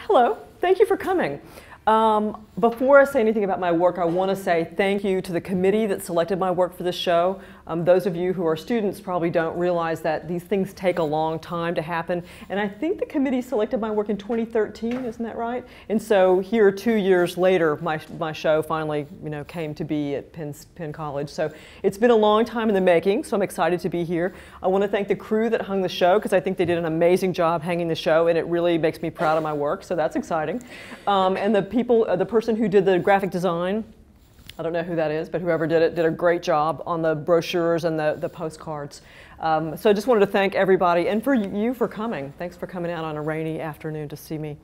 Hello, thank you for coming. Before I say anything about my work, I want to say thank you to the committee that selected my work for this show. Those of you who are students probably don't realize that these things take a long time to happen. And I think the committee selected my work in 2013, isn't that right? And so here 2 years later, my show finally came to be at Penn College. So it's been a long time in the making, so I'm excited to be here. I want to thank the crew that hung the show, because I think they did an amazing job hanging the show, and it really makes me proud of my work, so that's exciting. And the person who did the graphic design, I don't know who that is, but whoever did it did a great job on the brochures and the postcards. So I just wanted to thank everybody, and for you for coming. Thanks for coming out on a rainy afternoon to see me.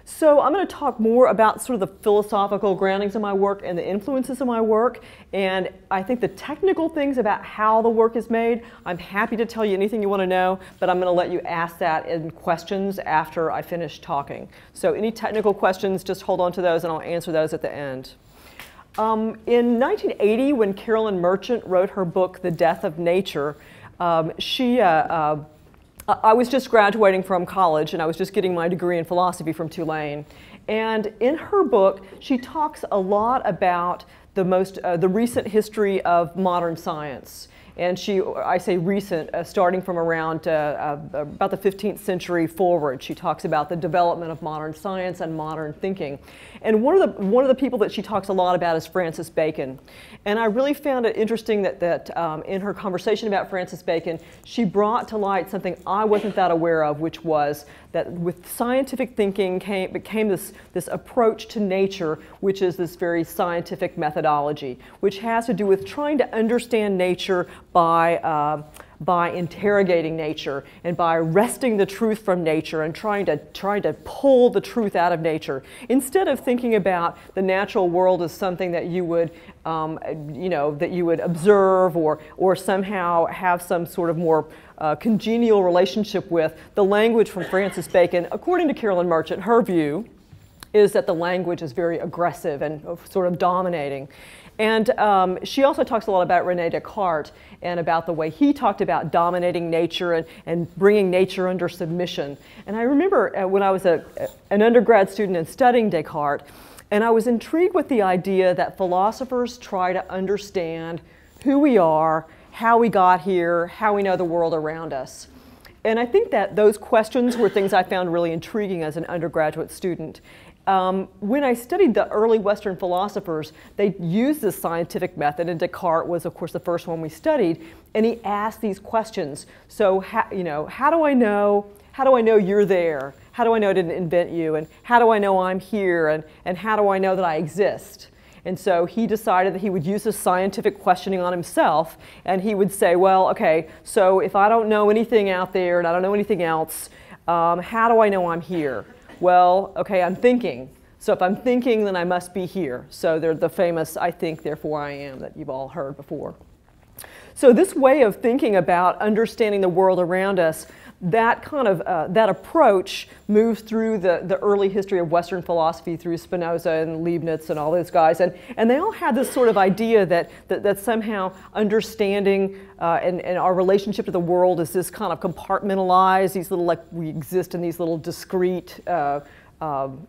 So I'm going to talk more about sort of the philosophical groundings of my work and the influences of my work, and I think the technical things about how the work is made, I'm happy to tell you anything you want to know, but I'm going to let you ask that in questions after I finish talking. So any technical questions, just hold on to those and I'll answer those at the end. In 1980, when Carolyn Merchant wrote her book, The Death of Nature, I was just graduating from college, and I was just getting my degree in philosophy from Tulane. And in her book, she talks a lot about the recent history of modern science. And I say recent, starting from around about the 15th century forward. She talks about the development of modern science and modern thinking. And one of the people that she talks a lot about is Francis Bacon. And I really found it interesting that in her conversation about Francis Bacon, she brought to light something I wasn't that aware of, which was that with scientific thinking became this approach to nature, which is this very scientific methodology, which has to do with trying to understand nature by interrogating nature and by wresting the truth from nature and trying to pull the truth out of nature, instead of thinking about the natural world as something that you would observe or somehow have some sort of more congenial relationship with. The language from Francis Bacon, according to Carolyn Merchant, her view is that the language is very aggressive and sort of dominating. And she also talks a lot about René Descartes and about the way he talked about dominating nature and bringing nature under submission. And I remember when I was an undergrad student and studying Descartes, and I was intrigued with the idea that philosophers try to understand who we are, how we got here, how we know the world around us. And I think that those questions were things I found really intriguing as an undergraduate student. When I studied the early Western philosophers, they used this scientific method, and Descartes was, of course, the first one we studied, and he asked these questions. So, how do I know you're there? How do I know I didn't invent you? And how do I know I'm here? And how do I know that I exist? And so he decided that he would use this scientific questioning on himself, and he would say, well, okay, so if I don't know anything out there and I don't know anything else, how do I know I'm here? Well, okay, I'm thinking. So if I'm thinking, then I must be here. So they're the famous, I think, therefore I am, that you've all heard before. So this way of thinking about understanding the world around us, that kind of that approach moves through the early history of Western philosophy through Spinoza and Leibniz and all those guys, and they all had this sort of idea that somehow understanding and our relationship to the world is this kind of compartmentalized, these little, like, we exist in these little discrete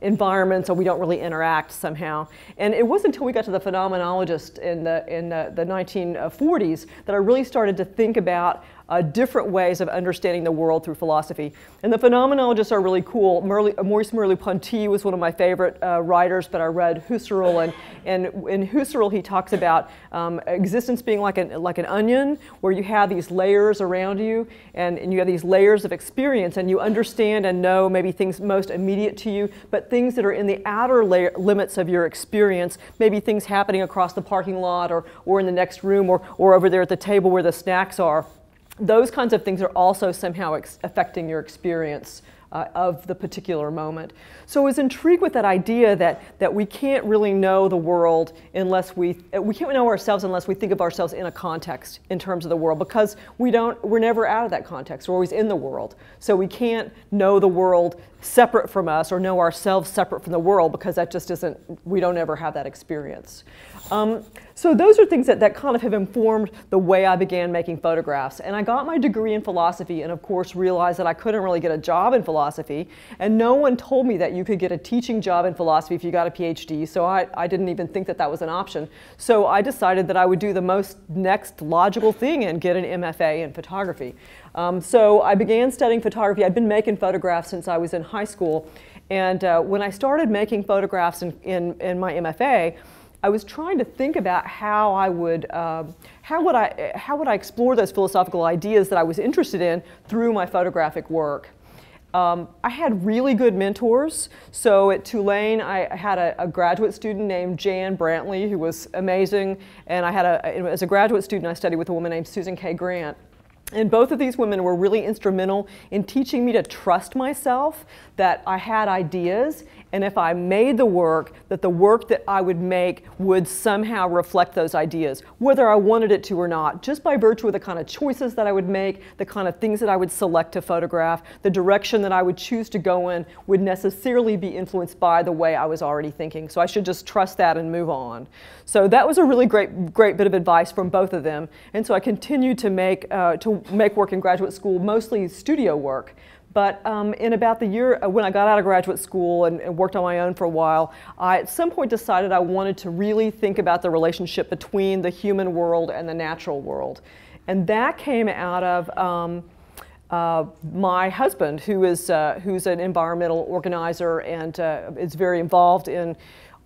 environments, and we don't really interact somehow. And it wasn't until we got to the phenomenologists in the 1940s that I really started to think about different ways of understanding the world through philosophy. And the phenomenologists are really cool. Maurice Merleau-Ponty was one of my favorite writers, but I read Husserl, and in Husserl he talks about existence being like an onion, where you have these layers around you, and you have these layers of experience, and you understand and know maybe things most immediate to you, but things that are in the outer limits of your experience, maybe things happening across the parking lot or in the next room or over there at the table where the snacks are. Those kinds of things are also somehow affecting your experience of the particular moment. So I was intrigued with that idea that we can't really know the world unless we can't know ourselves unless we think of ourselves in a context in terms of the world, because we're never out of that context. We're always in the world. So we can't know the world separate from us or know ourselves separate from the world, because that just isn't, we don't ever have that experience. So those are things that kind of have informed the way I began making photographs. And I got my degree in philosophy and of course realized that I couldn't really get a job in philosophy. And no one told me that you could get a teaching job in philosophy if you got a PhD. So I didn't even think that that was an option. So I decided that I would do the next logical thing and get an MFA in photography. So I began studying photography. I'd been making photographs since I was in high school. And when I started making photographs in my MFA, I was trying to think about how would I explore those philosophical ideas that I was interested in through my photographic work. I had really good mentors. So at Tulane, I had a graduate student named Jan Brantley, who was amazing. And I had as a graduate student, I studied with a woman named Susan K. Grant. And both of these women were really instrumental in teaching me to trust myself, that I had ideas, and if I made the work, that the work that I would make would somehow reflect those ideas, whether I wanted it to or not, just by virtue of the kind of choices that I would make, the kind of things that I would select to photograph, the direction that I would choose to go in would necessarily be influenced by the way I was already thinking. So I should just trust that and move on. So that was a really great bit of advice from both of them. And so I continued to make work in graduate school, mostly studio work. But in about the year when I got out of graduate school and worked on my own for a while, I at some point decided I wanted to really think about the relationship between the human world and the natural world. And that came out of my husband, who's an environmental organizer and is very involved in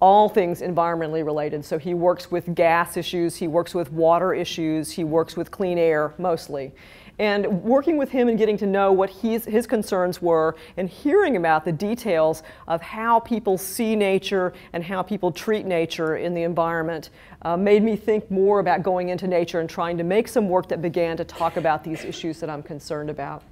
all things environmentally related. So he works with gas issues, he works with water issues, he works with clean air mostly. And working with him and getting to know what his concerns were and hearing about the details of how people see nature and how people treat nature in the environment made me think more about going into nature and trying to make some work that began to talk about these issues that I'm concerned about.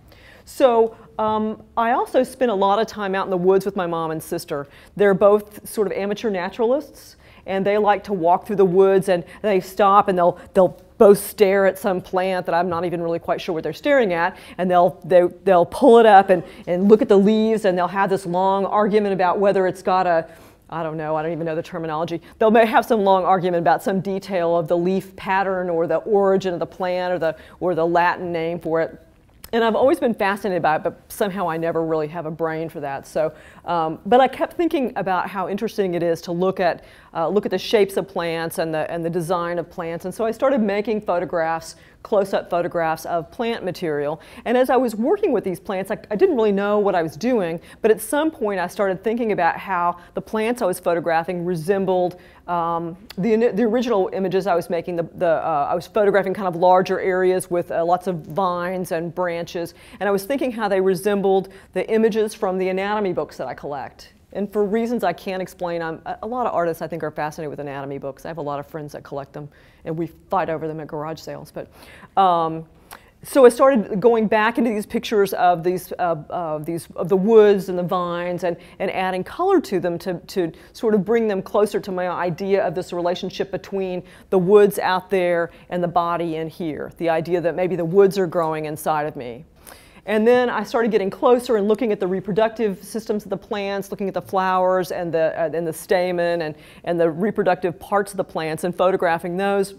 So I also spent a lot of time out in the woods with my mom and sister. They're both sort of amateur naturalists, and they like to walk through the woods, and they stop and they'll both stare at some plant that I'm not even really quite sure what they're staring at, and they'll pull it up and look at the leaves, and they'll have this long argument about whether it's got a, I don't even know the terminology. They'll have some long argument about some detail of the leaf pattern or the origin of the plant or the Latin name for it. And I've always been fascinated by it, but somehow I never really have a brain for that. So, but I kept thinking about how interesting it is to look at the shapes of plants and the design of plants. And so I started making photographs, close-up photographs of plant material. And as I was working with these plants, I didn't really know what I was doing, but at some point I started thinking about how the plants I was photographing resembled the original images I was making. I was photographing kind of larger areas with lots of vines and branches, and I was thinking how they resembled the images from the anatomy books that I collect. And for reasons I can't explain, a lot of artists I think are fascinated with anatomy books. I have a lot of friends that collect them, and we fight over them at garage sales. But so I started going back into these pictures of the woods and the vines and adding color to them to sort of bring them closer to my idea of this relationship between the woods out there and the body in here. The idea that maybe the woods are growing inside of me. And then I started getting closer and looking at the reproductive systems of the plants, looking at the flowers and the stamen and the reproductive parts of the plants and photographing those.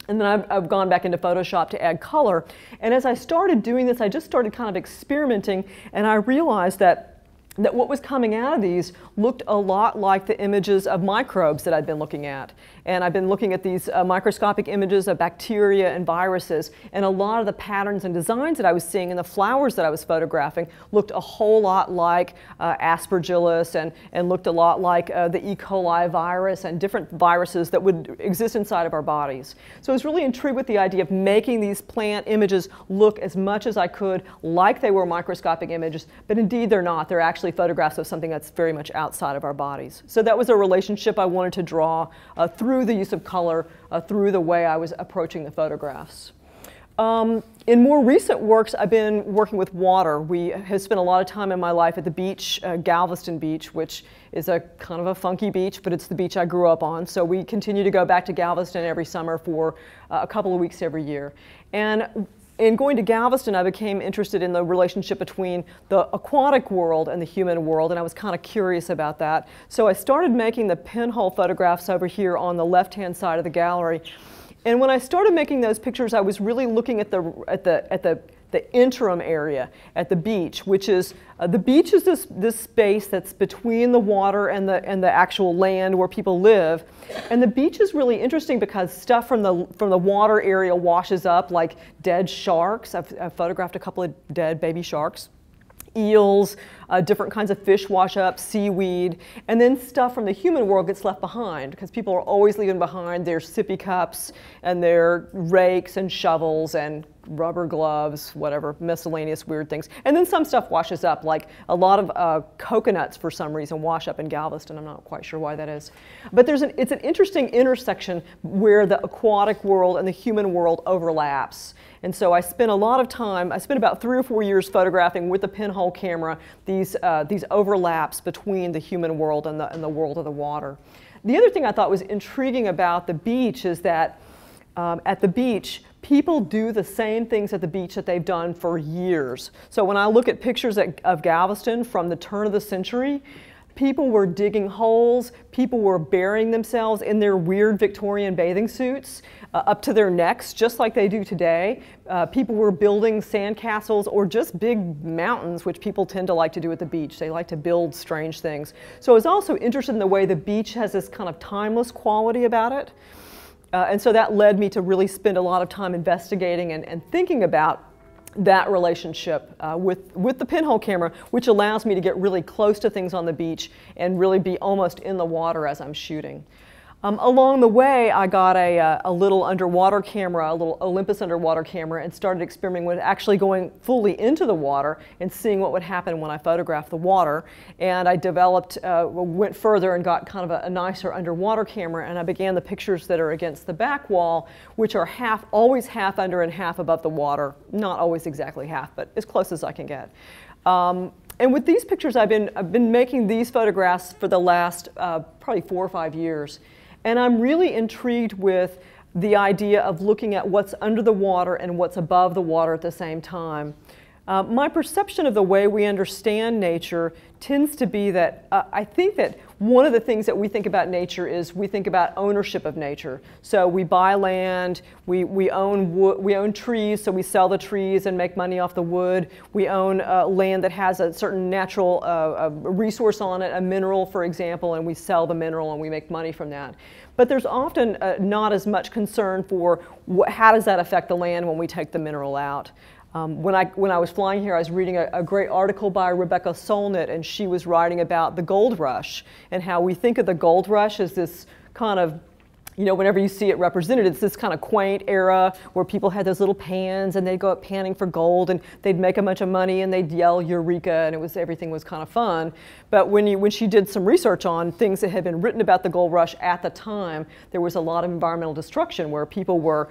And then I've gone back into Photoshop to add color. And as I started doing this, I just started kind of experimenting, and I realized that what was coming out of these looked a lot like the images of microbes that I'd been looking at. And I've been looking at these microscopic images of bacteria and viruses, and a lot of the patterns and designs that I was seeing in the flowers that I was photographing looked a whole lot like Aspergillus and looked a lot like the E. coli virus and different viruses that would exist inside of our bodies. So I was really intrigued with the idea of making these plant images look as much as I could like they were microscopic images, but indeed they're not. They're actually photographs of something that's very much outside of our bodies. So that was a relationship I wanted to draw through the use of color, through the way I was approaching the photographs. In more recent works, I've been working with water. We have spent a lot of time in my life at the beach, Galveston Beach, which is a kind of a funky beach, but it's the beach I grew up on. So we continue to go back to Galveston every summer for a couple of weeks every year. And in going to Galveston, I became interested in the relationship between the aquatic world and the human world, and I was kind of curious about that. So I started making the pinhole photographs over here on the left-hand side of the gallery. And when I started making those pictures, I was really looking at the interim area at the beach, which is the beach is this space that's between the water and the actual land where people live. And the beach is really interesting because stuff from the water area washes up, like dead sharks. I've photographed a couple of dead baby sharks. Eels, different kinds of fish wash up, seaweed, and then stuff from the human world gets left behind because people are always leaving behind their sippy cups and their rakes and shovels and rubber gloves, whatever, miscellaneous weird things. And then some stuff washes up, like a lot of coconuts for some reason wash up in Galveston. I'm not quite sure why that is. But it's an interesting intersection where the aquatic world and the human world overlaps. And so I spent a lot of time, I spent about 3 or 4 years photographing with the pinhole camera these overlaps between the human world and the world of the water. The other thing I thought was intriguing about the beach is that at the beach, people do the same things at the beach that they've done for years. So when I look at pictures of Galveston from the turn of the century, people were digging holes, people were burying themselves in their weird Victorian bathing suits up to their necks, just like they do today. People were building sandcastles or just big mountains, which people tend to like to do at the beach. They like to build strange things. So I was also interested in the way the beach has this kind of timeless quality about it. And so that led me to really spend a lot of time investigating and thinking about that relationship with the pinhole camera, which allows me to get really close to things on the beach and really be almost in the water as I'm shooting. Along the way, I got a little underwater camera, a little Olympus underwater camera, and started experimenting with actually going fully into the water and seeing what would happen when I photographed the water. And I developed, went further and got kind of a nicer underwater camera, and I began the pictures that are against the back wall, which are always half under and half above the water. Not always exactly half, but as close as I can get. And with these pictures, I've been making these photographs for the last probably 4 or 5 years. And I'm really intrigued with the idea of looking at what's under the water and what's above the water at the same time. My perception of the way we understand nature tends to be that I think that one of the things that we think about nature is we think about ownership of nature. So we buy land, we own trees, so we sell the trees and make money off the wood. We own land that has a certain natural resource on it, a mineral, for example, and we sell the mineral and we make money from that. But there's often not as much concern for how does that affect the land when we take the mineral out. When I was flying here, I was reading a great article by Rebecca Solnit, and she was writing about the gold rush and how we think of the gold rush as this kind of, you know, whenever you see it represented, it's this kind of quaint era where people had those little pans and they'd go up panning for gold and they'd make a bunch of money and they'd yell Eureka, and everything was kind of fun. But when she did some research on things that had been written about the gold rush at the time, there was a lot of environmental destruction where people were,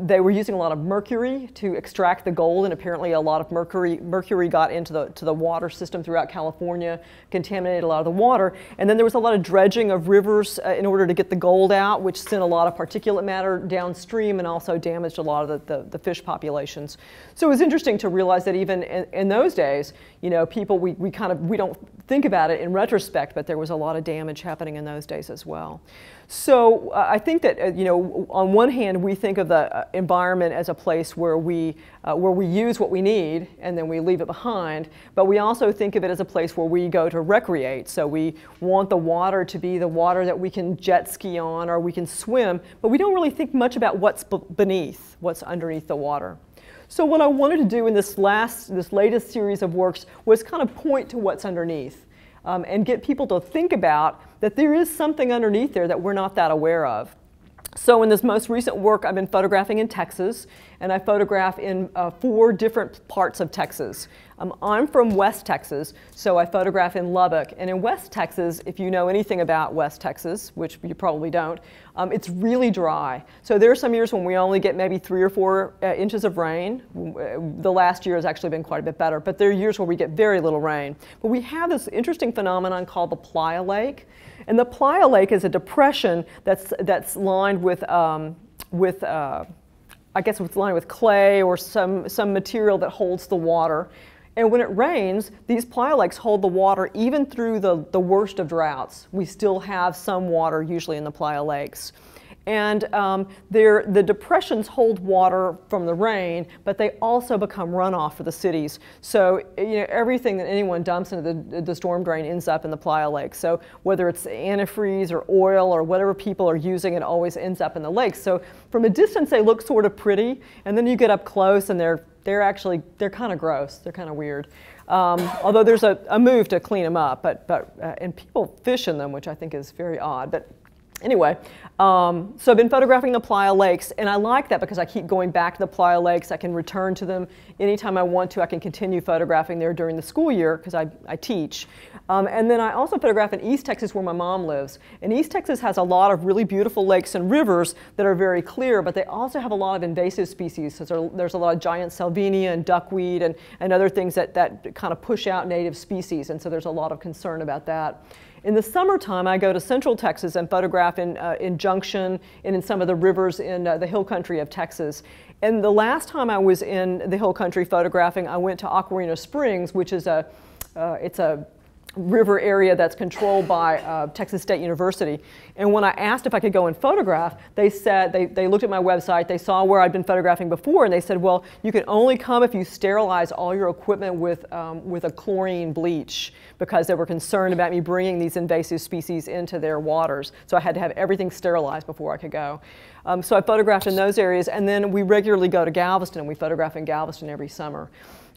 they were using a lot of mercury to extract the gold, and apparently a lot of mercury got into the water system throughout California, contaminated a lot of the water. And then there was a lot of dredging of rivers in order to get the gold out, which sent a lot of particulate matter downstream and also damaged a lot of the fish populations. So it was interesting to realize that even in those days, you know, people, we don't think about it in retrospect, but there was a lot of damage happening in those days as well. So I think that, you know, on one hand, we think of the environment as a place where we use what we need and then we leave it behind, but we also think of it as a place where we go to recreate. So we want the water to be the water that we can jet ski on or we can swim, but we don't really think much about what's beneath, what's underneath the water. So what I wanted to do in this latest series of works was kind of point to what's underneath and get people to think about that there is something underneath there that we're not that aware of. So in this most recent work, I've been photographing in Texas, and I photograph in 4 different parts of Texas. I'm from West Texas, so I photograph in Lubbock. And in West Texas, if you know anything about West Texas, which you probably don't, it's really dry. So there are some years when we only get maybe 3 or 4 inches of rain. The last year has actually been quite a bit better, but there are years where we get very little rain. But we have this interesting phenomenon called the Playa Lake. And the Playa Lake is a depression that's lined with I guess it's lined with clay or some material that holds the water. And when it rains, these playa lakes hold the water even through the worst of droughts. We still have some water usually in the playa lakes. And the depressions hold water from the rain, but they also become runoff for the cities. So everything that anyone dumps into the storm drain ends up in the playa lake. So whether it's antifreeze or oil or whatever people are using, it always ends up in the lakes. So from a distance, they look sort of pretty, and then you get up close and they're kind of gross. They're kind of weird. Although there's a move to clean them up, and people fish in them, which I think is very odd. But anyway, so I've been photographing the playa lakes, and I like that because I keep going back to the playa lakes. I can return to them anytime I want to. I can continue photographing there during the school year because I teach. And then I also photograph in East Texas where my mom lives. And East Texas has a lot of really beautiful lakes and rivers that are very clear, but they also have a lot of invasive species. So there's a lot of giant salvinia and duckweed and other things that kind of push out native species. And so there's a lot of concern about that. In the summertime, I go to Central Texas and photograph in Junction and in some of the rivers in the hill country of Texas. And the last time I was in the hill country photographing, I went to Aquarina Springs, which is it's a river area that's controlled by Texas State University. And when I asked if I could go and photograph, they said, they looked at my website, they saw where I'd been photographing before, and they said, well, you can only come if you sterilize all your equipment with a chlorine bleach, because they were concerned about me bringing these invasive species into their waters. So I had to have everything sterilized before I could go. So I photographed in those areas, and then we regularly go to Galveston, and we photograph in Galveston every summer.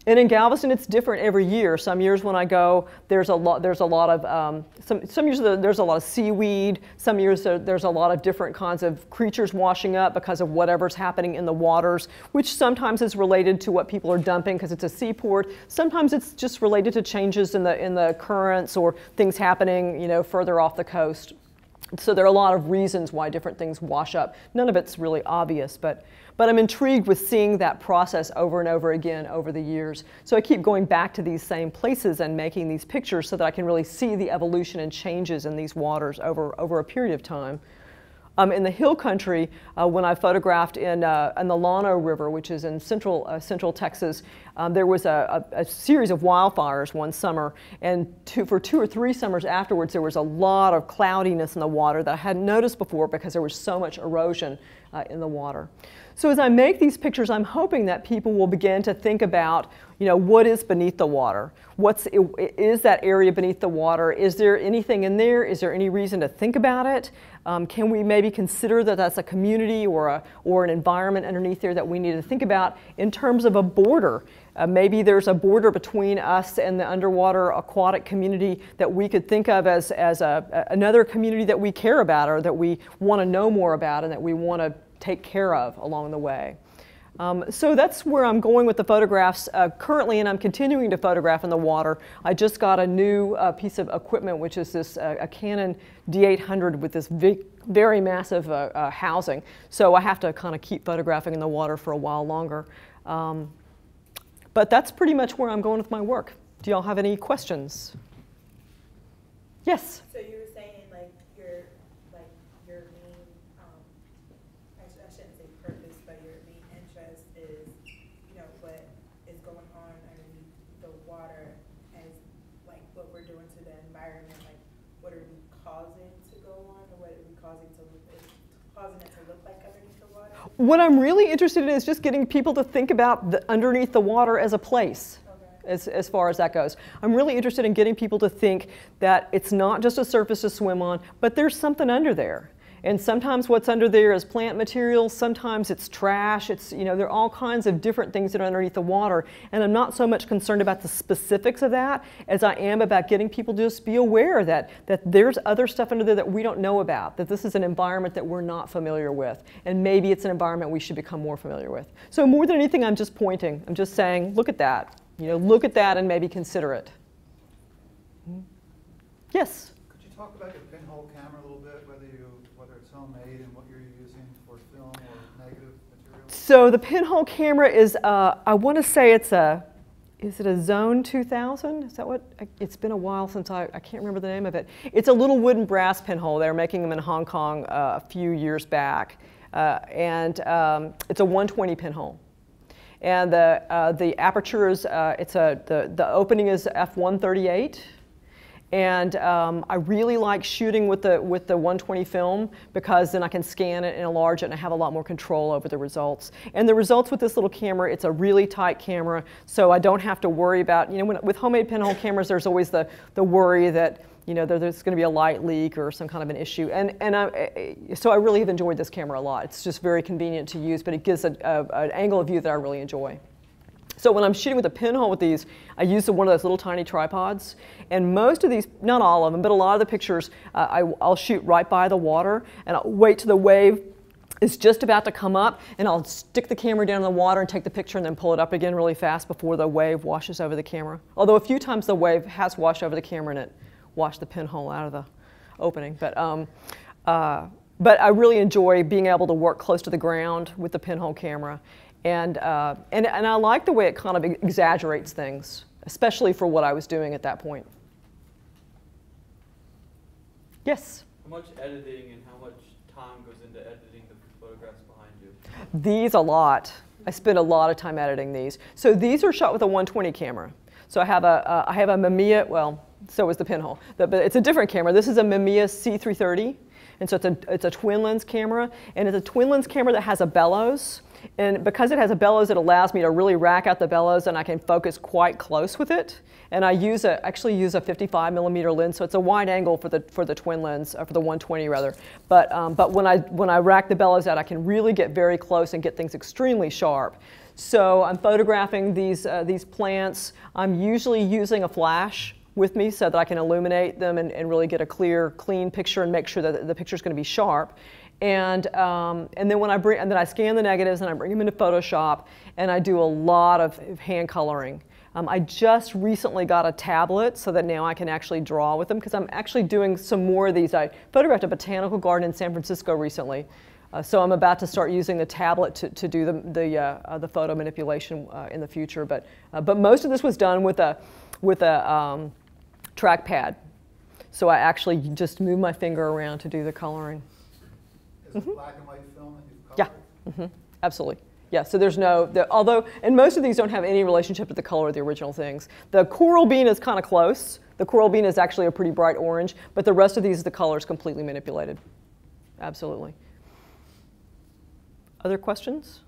And in Galveston, it's different every year. Some years when I go, there's a lot of some years there's a lot of seaweed. Some years there's a lot of different kinds of creatures washing up because of whatever's happening in the waters, which sometimes is related to what people are dumping because it's a seaport. Sometimes it's just related to changes in the currents or things happening, further off the coast. So there are a lot of reasons why different things wash up. None of it's really obvious, but I'm intrigued with seeing that process over and over again over the years. So I keep going back to these same places and making these pictures so that I can really see the evolution and changes in these waters over a period of time. In the hill country, when I photographed in the Llano River, which is in central Texas, there was a series of wildfires one summer, and for 2 or 3 summers afterwards, there was a lot of cloudiness in the water that I hadn't noticed before because there was so much erosion in the water. So as I make these pictures, I'm hoping that people will begin to think about, what is beneath the water? Is that area beneath the water? Is there anything in there? Is there any reason to think about it? Can we maybe consider that that's a community or an environment underneath there that we need to think about in terms of a border? Maybe there's a border between us and the underwater aquatic community that we could think of as another community that we care about or that we want to know more about and that we want to take care of along the way. So that's where I'm going with the photographs currently, and I'm continuing to photograph in the water. I just got a new piece of equipment, which is this a Canon D800 with this very massive housing. So I have to kind of keep photographing in the water for a while longer. But that's pretty much where I'm going with my work. Do y'all have any questions? Yes? So you were saying your main, I shouldn't say purpose, but your main interest is, what is going on underneath the water as what we're doing to the environment, what are we causing to go on, or what are we causing it to look like underneath the water? What I'm really interested in is just getting people to think about underneath the water as a place. As far as that goes. I'm really interested in getting people to think that it's not just a surface to swim on, but there's something under there. And sometimes what's under there is plant material, sometimes it's trash, there are all kinds of different things that are underneath the water. And I'm not so much concerned about the specifics of that as I am about getting people to just be aware that there's other stuff under there that we don't know about, that this is an environment that we're not familiar with. And maybe it's an environment we should become more familiar with. So more than anything, I'm just pointing. I'm just saying, look at that. Look at that and maybe consider it. Yes? Could you talk about your pinhole camera a little bit, whether it's homemade and what you're using for film or negative material? So the pinhole camera is, I want to say is it a Zone 2000? Is that what? It's been a while since I can't remember the name of it. It's a little wooden brass pinhole. They were making them in Hong Kong a few years back. It's a 120 pinhole. And the aperture is, the opening is f138. And I really like shooting with the 120 film because then I can scan it and enlarge it and I have a lot more control over the results. And the results with this little camera, it's a really tight camera, so I don't have to worry about, with homemade pinhole cameras, there's always the worry that, there's going to be a light leak or some kind of an issue. So I really have enjoyed this camera a lot. It's just very convenient to use, but it gives an angle of view that I really enjoy. So when I'm shooting with a pinhole with these, I use one of those little tiny tripods. And most of these, not all of them, but a lot of the pictures, I'll shoot right by the water, and I'll wait till the wave is just about to come up, and I'll stick the camera down in the water and take the picture and then pull it up again really fast before the wave washes over the camera. Although a few times the wave has washed over the camera and it washed the pinhole out of the opening. But I really enjoy being able to work close to the ground with the pinhole camera. And I like the way it kind of exaggerates things, especially for what I was doing at that point. Yes? How much editing and how much time goes into editing the photographs behind you? These a lot. I spend a lot of time editing these. So these are shot with a 120 camera. So I have a Mamiya, well, so is the pinhole, but it's a different camera. This is a Mamiya C330, and so it's a twin lens camera, and it's a twin lens camera that has a bellows. And because it has a bellows, it allows me to really rack out the bellows, and I can focus quite close with it. And I actually use a 55mm lens, so it's a wide angle for the twin lens, for the 120 rather. But when I rack the bellows out, I can really get very close and get things extremely sharp. So I'm photographing these plants. I'm usually using a flash with me so that I can illuminate them and really get a clear, clean picture and make sure that the picture is going to be sharp. And then I scan the negatives and I bring them into Photoshop and I do a lot of hand coloring. I just recently got a tablet so that now I can actually draw with them because I'm actually doing some more of these. I photographed a botanical garden in San Francisco recently, so I'm about to start using the tablet to do the photo manipulation in the future. But most of this was done with a trackpad, so I actually just move my finger around to do the coloring. Is it black and white film that you've colored? Yeah, absolutely. Yeah, so there's and most of these don't have any relationship to the color of the original things. The coral bean is kind of close. The coral bean is actually a pretty bright orange, but the rest of these, the color is completely manipulated. Absolutely. Other questions?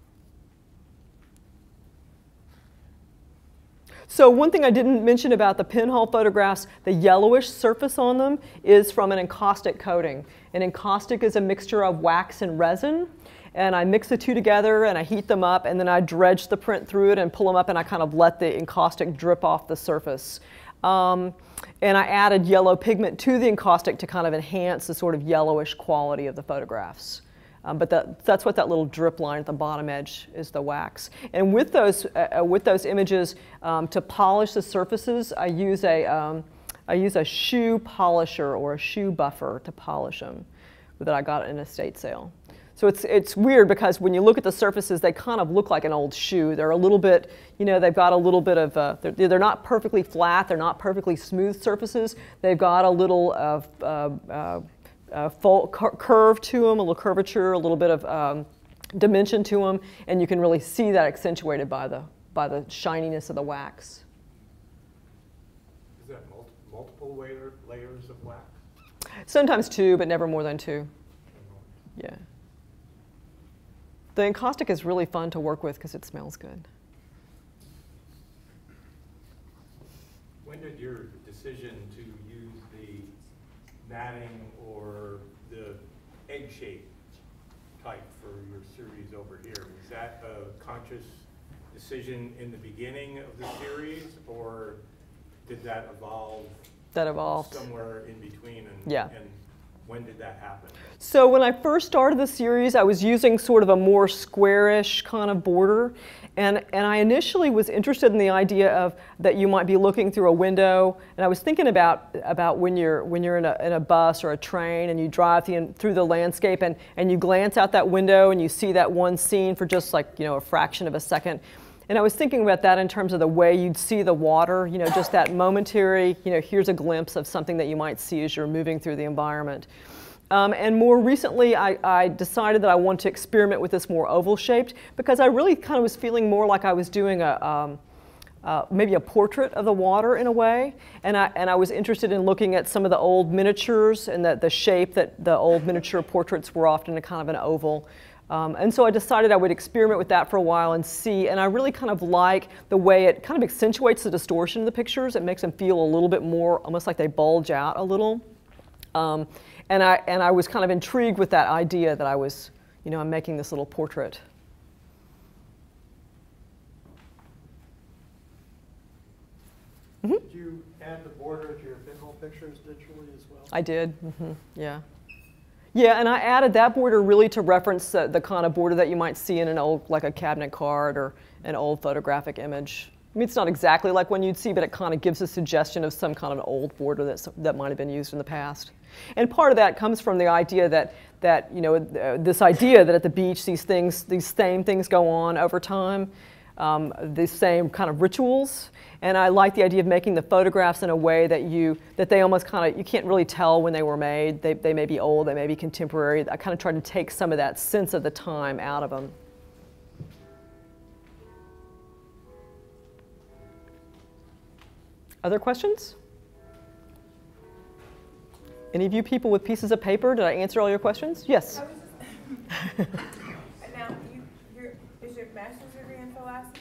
So one thing I didn't mention about the pinhole photographs, the yellowish surface on them is from an encaustic coating. And encaustic is a mixture of wax and resin. And I mix the two together and I heat them up and then I dredge the print through it and pull them up and I kind of let the encaustic drip off the surface. And I added yellow pigment to the encaustic to kind of enhance the sort of yellowish quality of the photographs. But that's what that little drip line at the bottom edge is, the wax. And with those images, to polish the surfaces, I use a shoe polisher or a shoe buffer to polish them that I got at an estate sale. So it's weird because when you look at the surfaces, they kind of look like an old shoe. They're a little bit, they've got a little bit of, they're not perfectly flat, they're not perfectly smooth surfaces. They've got a little curve to them, a little curvature, a little bit of dimension to them, and you can really see that accentuated by the shininess of the wax. Is that multiple layers of wax? Sometimes two, but never more than two. Yeah. The encaustic is really fun to work with because it smells good. When did your decision to use the matting or the egg shape type for your series over here? Was that a conscious decision in the beginning of the series, or did that evolve? That evolved somewhere in between, and, yeah. And when did that happen? So when I first started the series, I was using sort of a more squarish kind of border. And I initially was interested in the idea of that you might be looking through a window. And I was thinking about when you're in a bus or a train and you drive through the landscape and you glance out that window and you see that one scene for just like, a fraction of a second. And I was thinking about that in terms of the way you'd see the water, just that momentary, here's a glimpse of something that you might see as you're moving through the environment. And more recently, I decided that I wanted to experiment with this more oval shaped because I really kind of was feeling more like I was doing maybe a portrait of the water in a way. And I was interested in looking at some of the old miniatures and the shape that the old miniature portraits were often a kind of an oval. And so I decided I would experiment with that for a while and see, and I really kind of like the way it kind of accentuates the distortion of the pictures. It makes them feel a little bit more, almost like they bulge out a little. And I was kind of intrigued with that idea that I was, you know, I'm making this little portrait. Did you add the border to your pinhole pictures digitally as well? I did, yeah. Yeah, and I added that border really to reference the kind of border that you might see in an old, like a cabinet card or an old photographic image. I mean, it's not exactly like one you'd see, but it kind of gives a suggestion of some kind of an old border that might have been used in the past. And part of that comes from the idea that you know, this idea that at the beach these same things go on over time, the same kind of rituals. And I like the idea of making the photographs in a way that they almost kind of, you can't really tell when they were made. They may be old, they may be contemporary. I kind of tried to take some of that sense of the time out of them. Other questions? Any of you people with pieces of paper, did I answer all your questions? Yes. I was just now, is your master's degree in philosophy?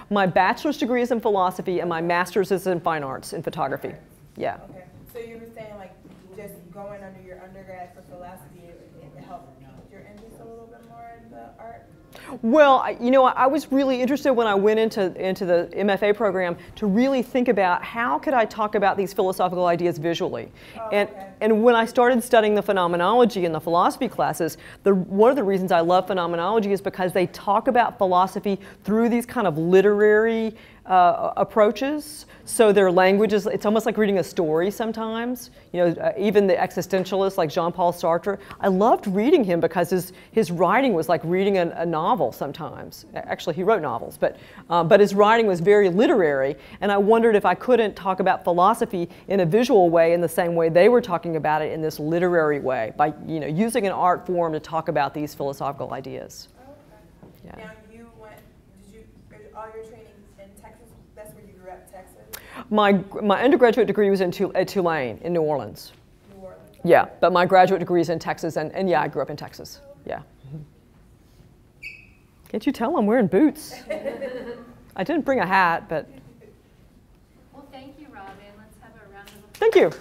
My bachelor's degree is in philosophy, and my master's is in fine arts, in photography. Yeah. Okay. So you were saying like just going under your undergrad for philosophy, it helped pique your interest a little bit more in the art? Well, you know, I was really interested when I went into the MFA program to really think about how could I talk about these philosophical ideas visually. And when I started studying the phenomenology in the philosophy classes, one of the reasons I love phenomenology is because they talk about philosophy through these kind of literary approaches. So their language is, it's almost like reading a story sometimes. You know, even the existentialists like Jean-Paul Sartre, I loved reading him because his writing was like reading a novel sometimes. Actually, he wrote novels, but his writing was very literary. And I wondered if I couldn't talk about philosophy in a visual way in the same way they were talking about it in this literary way, by, you know, using an art form to talk about these philosophical ideas. Okay. Yeah. Now all your training in Texas? That's where you grew up, Texas? My undergraduate degree was at Tulane in New Orleans. New Orleans. Yeah, but my graduate degree is in Texas, and yeah, I grew up in Texas. Yeah. Can't you tell I'm wearing boots? I didn't bring a hat, but. Well, thank you, Robin. Let's have a round of applause. Thank you.